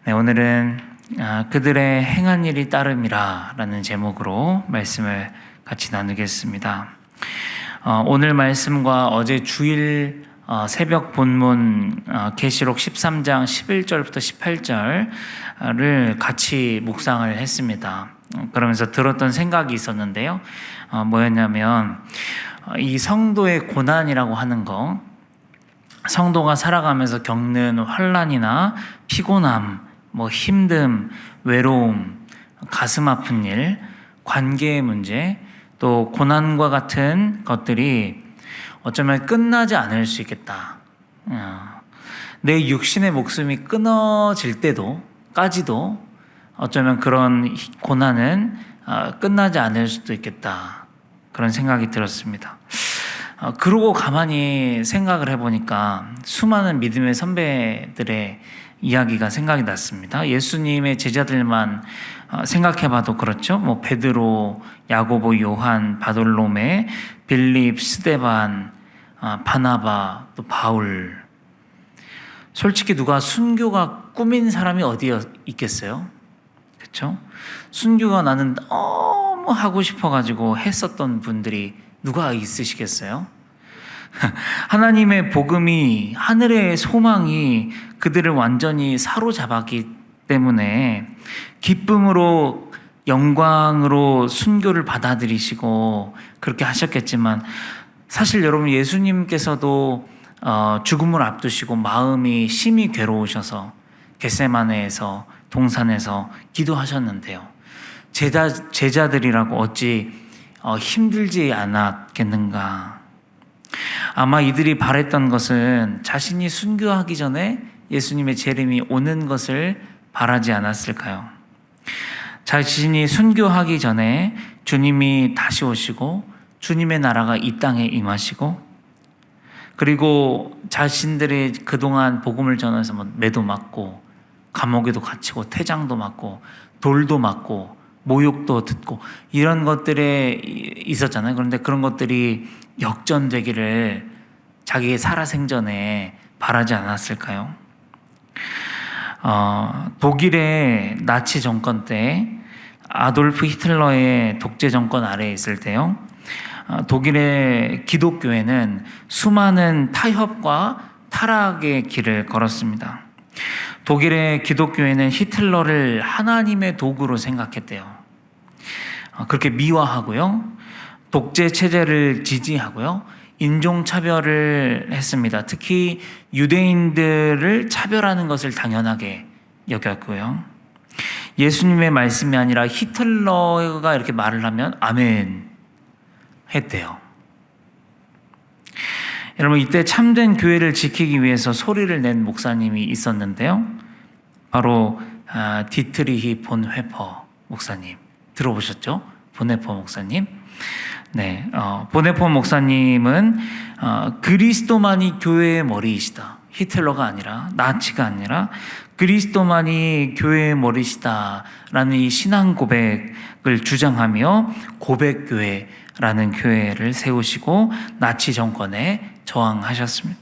네, 오늘은 그들의 행한 일이 따름이라 라는 제목으로 말씀을 같이 나누겠습니다. 오늘 말씀과 어제 주일 새벽 본문 계시록 13장 11절부터 18절을 같이 묵상을 했습니다. 그러면서 들었던 생각이 있었는데요. 뭐였냐면 이 성도의 고난이라고 하는 거, 성도가 살아가면서 겪는 환난이나 피곤함, 힘듦, 외로움, 가슴 아픈 일, 관계의 문제, 또 고난과 같은 것들이 어쩌면 끝나지 않을 수 있겠다. 내 육신의 목숨이 끊어질 때도까지도 어쩌면 그런 고난은 끝나지 않을 수도 있겠다. 그런 생각이 들었습니다. 그러고 가만히 생각을 해보니까 수많은 믿음의 선배들의 이야기가 생각이 났습니다. 예수님의 제자들만 생각해봐도 그렇죠. 베드로, 야고보, 요한, 바돌로메, 빌립, 스데반, 바나바, 또 바울. 솔직히 누가 순교가 꿈인 사람이 어디 있겠어요? 그렇죠? 순교가 나는 너무 하고 싶어가지고 했었던 분들이 누가 있으시겠어요? 하나님의 복음이, 하늘의 소망이 그들을 완전히 사로잡았기 때문에 기쁨으로, 영광으로 순교를 받아들이시고 그렇게 하셨겠지만, 사실 여러분, 예수님께서도 죽음을 앞두시고 마음이 심히 괴로우셔서 겟세마네에서, 동산에서 기도하셨는데요. 제자들이라고 어찌 힘들지 않았겠는가? 아마 이들이 바랬던 것은 자신이 순교하기 전에 예수님의 재림이 오는 것을 바라지 않았을까요? 자신이 순교하기 전에 주님이 다시 오시고 주님의 나라가 이 땅에 임하시고, 그리고 자신들이 그동안 복음을 전해서 매도 맞고 감옥에도 갇히고 태장도 맞고 돌도 맞고 모욕도 듣고 이런 것들에 있었잖아요. 그런데 그런 것들이 역전되기를 자기의 살아생전에 바라지 않았을까요? 독일의 나치 정권 때, 아돌프 히틀러의 독재 정권 아래에 있을 때요, 독일의 기독교회는 수많은 타협과 타락의 길을 걸었습니다. 독일의 기독교회는 히틀러를 하나님의 도구로 생각했대요. 그렇게 미화하고요, 독재 체제를 지지하고요, 인종차별을 했습니다. 특히 유대인들을 차별하는 것을 당연하게 여겼고요. 예수님의 말씀이 아니라 히틀러가 이렇게 말을 하면 아멘 했대요. 여러분, 이때 참된 교회를 지키기 위해서 소리를 낸 목사님이 있었는데요. 바로 디트리히 본 회퍼 목사님. 들어보셨죠? 본회퍼 목사님. 네, 본회퍼 목사님은 그리스도만이 교회의 머리이시다. 히틀러가 아니라, 나치가 아니라 그리스도만이 교회의 머리시다라는 이 신앙 고백을 주장하며 고백교회라는 교회를 세우시고 나치 정권에 저항하셨습니다.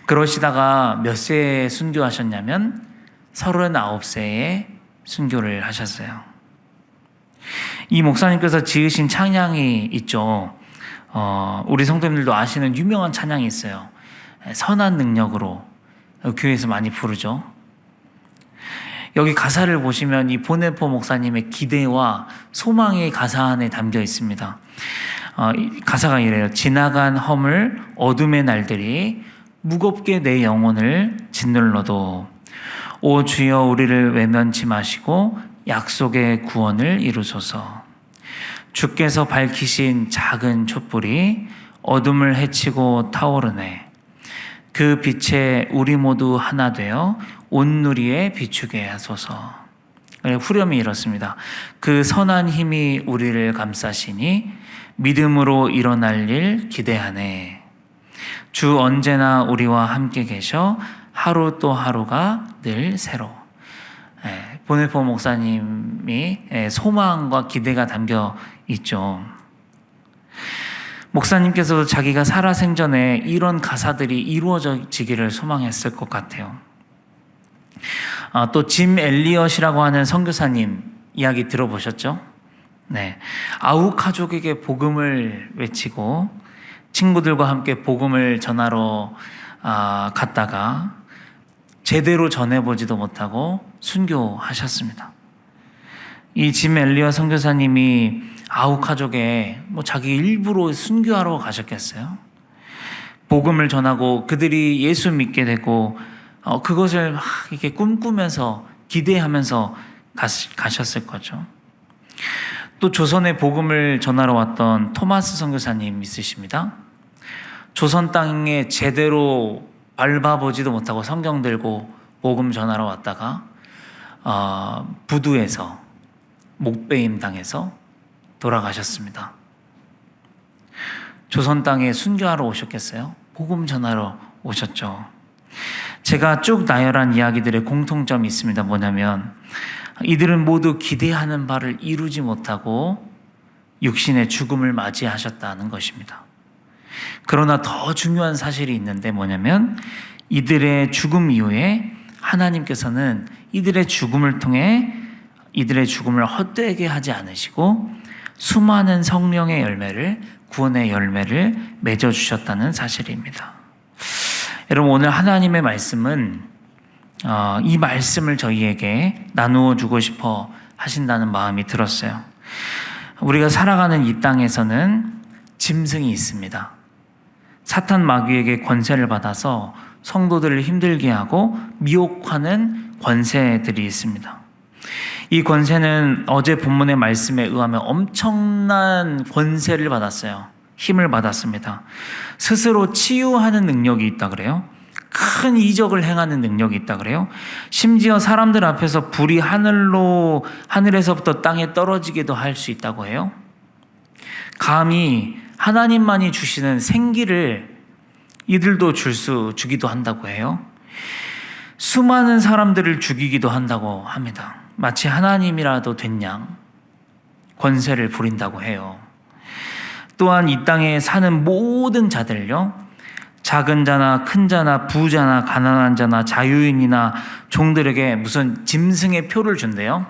그러시다가 몇 세에 순교하셨냐면 39세에 순교를 하셨어요. 이 목사님께서 지으신 찬양이 있죠. 우리 성도님들도 아시는 유명한 찬양이 있어요. 선한 능력으로. 교회에서 많이 부르죠. 여기 가사를 보시면 이 보네포 목사님의 기대와 소망의 가사 안에 담겨 있습니다. 가사가 이래요. 지나간 허물 어둠의 날들이 무겁게 내 영혼을 짓눌러도 오 주여 우리를 외면치 마시고 약속의 구원을 이루소서. 주께서 밝히신 작은 촛불이 어둠을 헤치고 타오르네. 그 빛에 우리 모두 하나 되어 온누리에 비추게 하소서. 후렴이 이렇습니다. 그 선한 힘이 우리를 감싸시니 믿음으로 일어날 일 기대하네. 주 언제나 우리와 함께 계셔 하루 또 하루가 늘 새로. 보네포 목사님이 소망과 기대가 담겨 있죠. 목사님께서도 자기가 살아생전에 이런 가사들이 이루어지기를 소망했을 것 같아요. 또 짐 엘리엇이라고 하는 선교사님 이야기 들어보셨죠? 네, 아우 가족에게 복음을 외치고 친구들과 함께 복음을 전하러 갔다가 제대로 전해보지도 못하고 순교하셨습니다. 이 짐 엘리엇 선교사님이 아우 가족에 자기 일부러 순교하러 가셨겠어요? 복음을 전하고 그들이 예수 믿게 되고 그것을 막 이렇게 꿈꾸면서 기대하면서 가셨을 거죠. 또 조선에 복음을 전하러 왔던 토마스 선교사님 있으십니다. 조선 땅에 제대로 밟아보지도 못하고 성경 들고 복음 전하러 왔다가 부두에서 목베임 당해서 돌아가셨습니다. 조선 땅에 순교하러 오셨겠어요? 복음 전하러 오셨죠. 제가 쭉 나열한 이야기들의 공통점이 있습니다. 뭐냐면 이들은 모두 기대하는 바를 이루지 못하고 육신의 죽음을 맞이하셨다는 것입니다. 그러나 더 중요한 사실이 있는데 뭐냐면 이들의 죽음 이후에 하나님께서는 이들의 죽음을 통해 이들의 죽음을 헛되게 하지 않으시고 수많은 성령의 열매를, 구원의 열매를 맺어주셨다는 사실입니다. 여러분, 오늘 하나님의 말씀은 이 말씀을 저희에게 나누어 주고 싶어 하신다는 마음이 들었어요. 우리가 살아가는 이 땅에서는 짐승이 있습니다. 사탄 마귀에게 권세를 받아서 성도들을 힘들게 하고 미혹하는 권세들이 있습니다. 이 권세는 어제 본문의 말씀에 의하면 엄청난 권세를 받았어요. 힘을 받았습니다. 스스로 치유하는 능력이 있다 그래요. 큰 이적을 행하는 능력이 있다 그래요. 심지어 사람들 앞에서 불이 하늘에서부터 땅에 떨어지기도 할 수 있다고 해요. 감히 하나님만이 주시는 생기를 이들도 주기도 한다고 해요. 수많은 사람들을 죽이기도 한다고 합니다. 마치 하나님이라도 된 양 권세를 부린다고 해요. 또한 이 땅에 사는 모든 자들요, 작은 자나 큰 자나 부자나 가난한 자나 자유인이나 종들에게 무슨 짐승의 표를 준대요.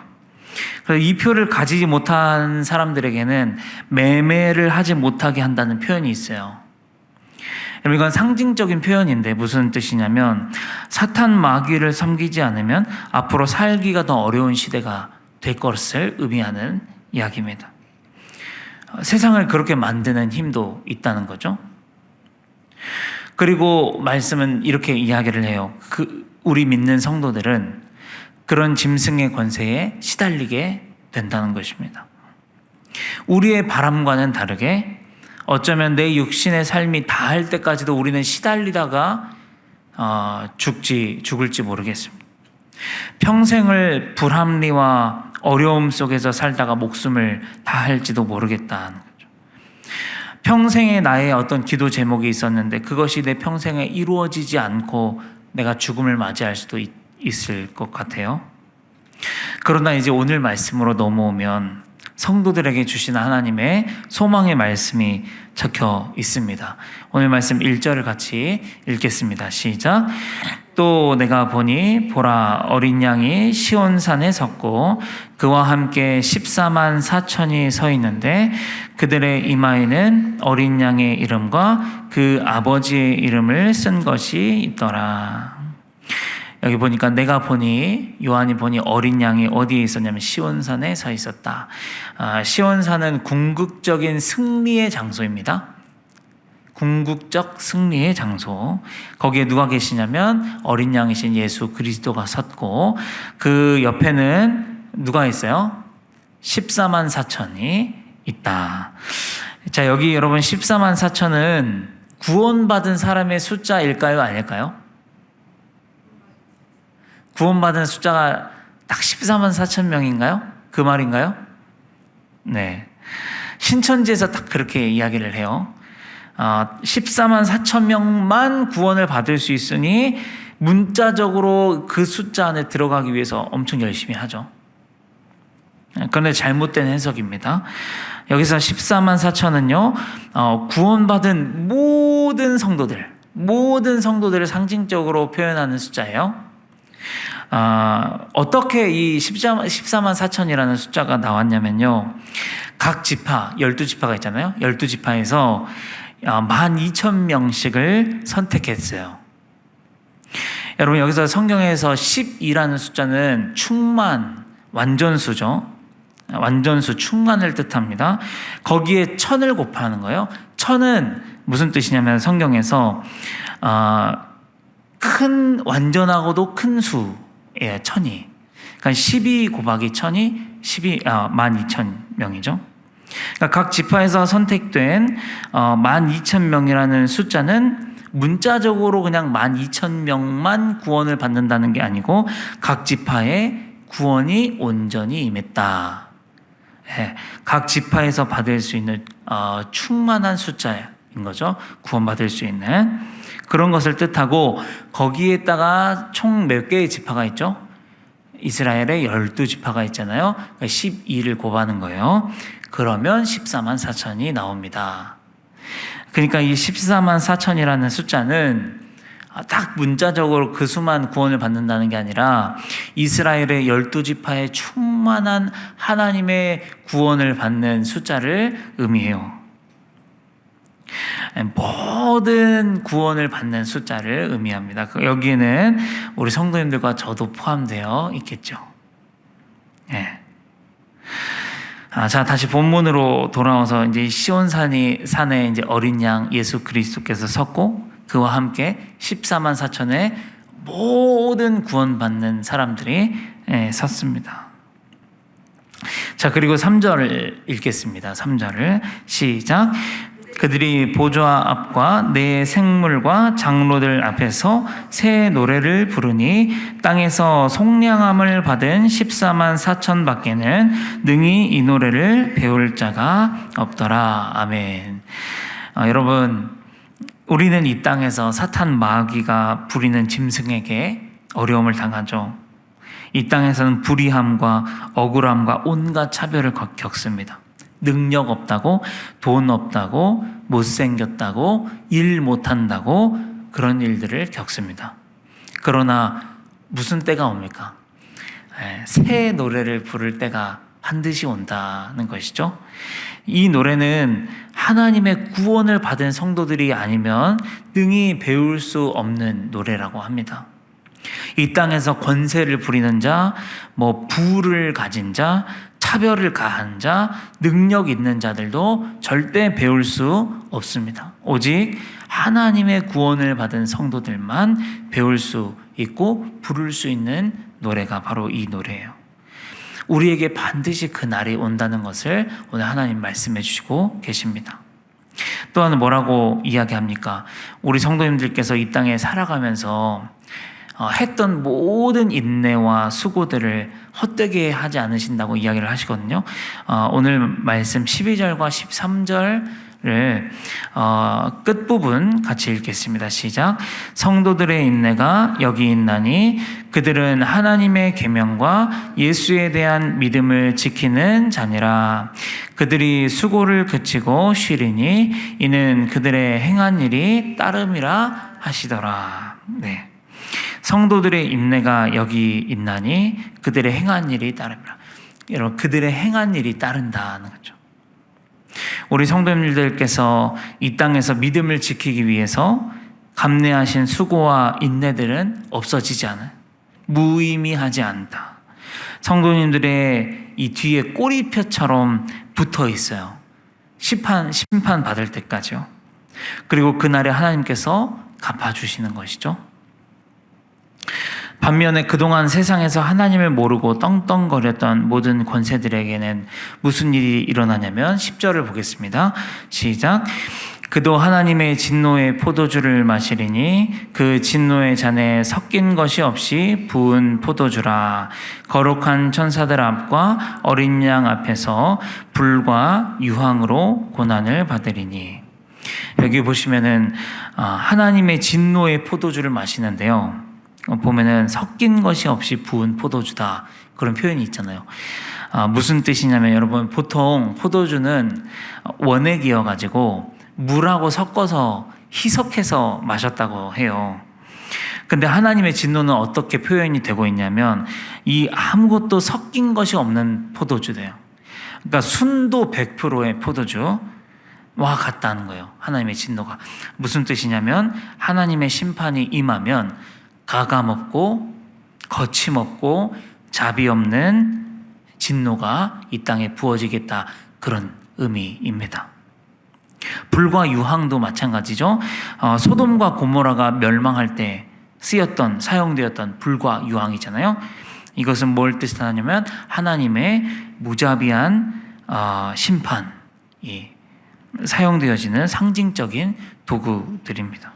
그래서 이 표를 가지지 못한 사람들에게는 매매를 하지 못하게 한다는 표현이 있어요. 이건 상징적인 표현인데 무슨 뜻이냐면 사탄 마귀를 섬기지 않으면 앞으로 살기가 더 어려운 시대가 될 것을 의미하는 이야기입니다. 세상을 그렇게 만드는 힘도 있다는 거죠. 그리고 말씀은 이렇게 이야기를 해요. 우리 믿는 성도들은 그런 짐승의 권세에 시달리게 된다는 것입니다. 우리의 바람과는 다르게 어쩌면 내 육신의 삶이 다할 때까지도 우리는 시달리다가 죽을지 모르겠습니다. 평생을 불합리와 어려움 속에서 살다가 목숨을 다할지도 모르겠다는 거죠. 평생에 나의 어떤 기도 제목이 있었는데 그것이 내 평생에 이루어지지 않고 내가 죽음을 맞이할 수도 있을 것 같아요. 그러나 이제 오늘 말씀으로 넘어오면 성도들에게 주신 하나님의 소망의 말씀이 적혀 있습니다. 오늘 말씀 1절을 같이 읽겠습니다. 시작. 또 내가 보니 보라 어린 양이 시온산에 섰고 그와 함께 14만 4천이 서 있는데 그들의 이마에는 어린 양의 이름과 그 아버지의 이름을 쓴 것이 있더라. 여기 보니까 내가 보니, 요한이 보니 어린 양이 어디에 있었냐면 시온산에 서 있었다. 시온산은 궁극적인 승리의 장소입니다. 궁극적 승리의 장소. 거기에 누가 계시냐면 어린 양이신 예수 그리스도가 섰고 그 옆에는 누가 있어요? 14만 4천이 있다. 자, 여기 여러분 14만 4천은 구원받은 사람의 숫자일까요? 아닐까요? 구원받은 숫자가 딱 14만 4천 명인가요? 그 말인가요? 네. 신천지에서 딱 그렇게 이야기를 해요. 14만 4천 명만 구원을 받을 수 있으니 문자적으로 그 숫자 안에 들어가기 위해서 엄청 열심히 하죠. 그런데 잘못된 해석입니다. 여기서 14만 4천은요, 구원받은 모든 성도들을 상징적으로 표현하는 숫자예요. 어떻게 이 14만 4천이라는 숫자가 나왔냐면요. 각 지파, 12지파가 있잖아요. 12지파에서 12,000명씩을 선택했어요. 여러분, 여기서 성경에서 12라는 숫자는 충만, 완전수죠. 완전수, 충만을 뜻합니다. 거기에 1000을 곱하는 거예요. 1000은 무슨 뜻이냐면 성경에서 큰, 완전하고도 큰 수예요. 1000이. 그러니까 12 곱하기 1000이 12,000명이죠. 그러니까 각 지파에서 선택된 12,000명이라는 숫자는 문자적으로 그냥 12,000명만 구원을 받는다는 게 아니고 각 지파에 구원이 온전히 임했다. 각 지파에서 받을 수 있는 충만한 숫자인 거죠. 구원받을 수 있는 그런 것을 뜻하고, 거기에다가 총 몇 개의 지파가 있죠? 이스라엘에 12지파가 있잖아요. 그러니까 12를 곱하는 거예요. 그러면 14만 4천이 나옵니다. 그러니까 이 14만 4천이라는 숫자는 딱 문자적으로 그 수만 구원을 받는다는 게 아니라 이스라엘의 12지파의 충만한 하나님의 구원을 받는 숫자를 의미해요. 모든 구원을 받는 숫자를 의미합니다. 여기에는 우리 성도님들과 저도 포함되어 있겠죠. 네. 자, 다시 본문으로 돌아와서 이제 시온산에 이제 어린 양 예수 그리스도께서 섰고, 그와 함께 14만 4천의 모든 구원받는 사람들이 섰습니다. 자, 그리고 3절을 읽겠습니다. 3절을 시작. 그들이 보좌 앞과 내 생물과 장로들 앞에서 새 노래를 부르니 땅에서 속량함을 받은 14만 4천 밖에는 능히 이 노래를 배울 자가 없더라. 아멘. 여러분, 우리는 이 땅에서 사탄 마귀가 부리는 짐승에게 어려움을 당하죠. 이 땅에서는 불의함과 억울함과 온갖 차별을 겪습니다. 능력 없다고, 돈 없다고, 못생겼다고, 일 못한다고 그런 일들을 겪습니다. 그러나 무슨 때가 옵니까? 새 노래를 부를 때가 반드시 온다는 것이죠. 이 노래는 하나님의 구원을 받은 성도들이 아니면 능히 배울 수 없는 노래라고 합니다. 이 땅에서 권세를 부리는 자, 부를 가진 자, 차별을 가한 자, 능력 있는 자들도 절대 배울 수 없습니다. 오직 하나님의 구원을 받은 성도들만 배울 수 있고 부를 수 있는 노래가 바로 이 노래예요. 우리에게 반드시 그 날이 온다는 것을 오늘 하나님 말씀해 주시고 계십니다. 또한 뭐라고 이야기합니까? 우리 성도님들께서 이 땅에 살아가면서 했던 모든 인내와 수고들을 헛되게 하지 않으신다고 이야기를 하시거든요. 오늘 말씀 12절과 13절을 끝부분 같이 읽겠습니다. 시작. 성도들의 인내가 여기 있나니 그들은 하나님의 계명과 예수에 대한 믿음을 지키는 자니라. 그들이 수고를 그치고 쉬리니 이는 그들의 행한 일이 따름이라 하시더라. 네. 성도들의 인내가 여기 있나니 그들의 행한 일이 따릅니다. 여러분, 그들의 행한 일이 따른다는 거죠. 우리 성도님들께서 이 땅에서 믿음을 지키기 위해서 감내하신 수고와 인내들은 없어지지 않아요. 무의미하지 않다. 성도님들의 이 뒤에 꼬리표처럼 붙어 있어요. 심판 받을 때까지요. 그리고 그날에 하나님께서 갚아주시는 것이죠. 반면에 그동안 세상에서 하나님을 모르고 떵떵거렸던 모든 권세들에게는 무슨 일이 일어나냐면 10절을 보겠습니다. 시작. 그도 하나님의 진노의 포도주를 마시리니 그 진노의 잔에 섞인 것이 없이 부은 포도주라. 거룩한 천사들 앞과 어린 양 앞에서 불과 유황으로 고난을 받으리니. 여기 보시면은 하나님의 진노의 포도주를 마시는데요. 보면은 섞인 것이 없이 부은 포도주다, 그런 표현이 있잖아요. 무슨 뜻이냐면 여러분, 보통 포도주는 원액이어가지고 물하고 섞어서 희석해서 마셨다고 해요. 근데 하나님의 진노는 어떻게 표현이 되고 있냐면 이 아무것도 섞인 것이 없는 포도주래요. 그러니까 순도 100%의 포도주와 같다는 거예요. 하나님의 진노가. 무슨 뜻이냐면 하나님의 심판이 임하면 가감없고 거침없고 자비 없는 진노가 이 땅에 부어지겠다, 그런 의미입니다. 불과 유황도 마찬가지죠. 소돔과 고모라가 멸망할 때 사용되었던 불과 유황이잖아요. 이것은 뭘 뜻하냐면 하나님의 무자비한 심판이 사용되어지는 상징적인 도구들입니다.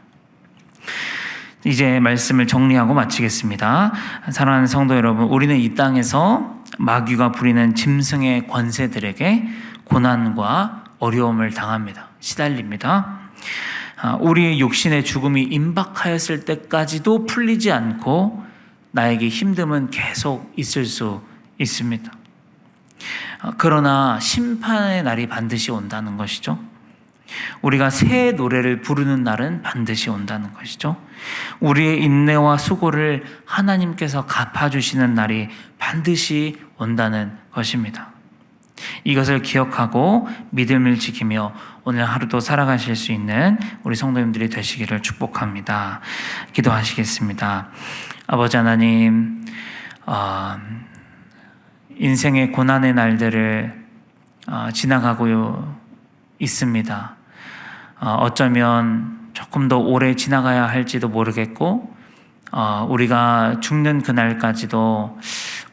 이제 말씀을 정리하고 마치겠습니다. 사랑하는 성도 여러분, 우리는 이 땅에서 마귀가 부리는 짐승의 권세들에게 고난과 어려움을 당합니다. 시달립니다. 우리의 육신의 죽음이 임박하였을 때까지도 풀리지 않고 나에게 힘듦은 계속 있을 수 있습니다. 그러나 심판의 날이 반드시 온다는 것이죠. 우리가 새 노래를 부르는 날은 반드시 온다는 것이죠. 우리의 인내와 수고를 하나님께서 갚아주시는 날이 반드시 온다는 것입니다. 이것을 기억하고 믿음을 지키며 오늘 하루도 살아가실 수 있는 우리 성도님들이 되시기를 축복합니다. 기도하시겠습니다. 아버지 하나님, 인생의 고난의 날들을 지나가고 있습니다. 어쩌면 조금 더 오래 지나가야 할지도 모르겠고, 우리가 죽는 그날까지도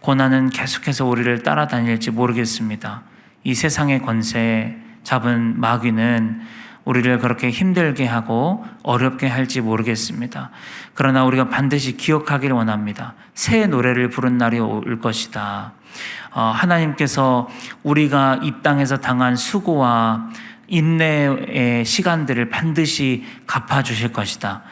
고난은 계속해서 우리를 따라다닐지 모르겠습니다. 이 세상의 권세 잡은 마귀는 우리를 그렇게 힘들게 하고 어렵게 할지 모르겠습니다. 그러나 우리가 반드시 기억하기를 원합니다. 새 노래를 부른 날이 올 것이다. 하나님께서 우리가 이 땅에서 당한 수고와 인내의 시간들을 반드시 갚아주실 것이다.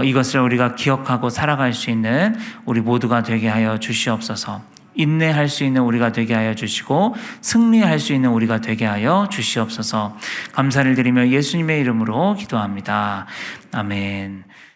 이것을 우리가 기억하고 살아갈 수 있는 우리 모두가 되게 하여 주시옵소서. 인내할 수 있는 우리가 되게 하여 주시고 승리할 수 있는 우리가 되게 하여 주시옵소서. 감사를 드리며 예수님의 이름으로 기도합니다. 아멘.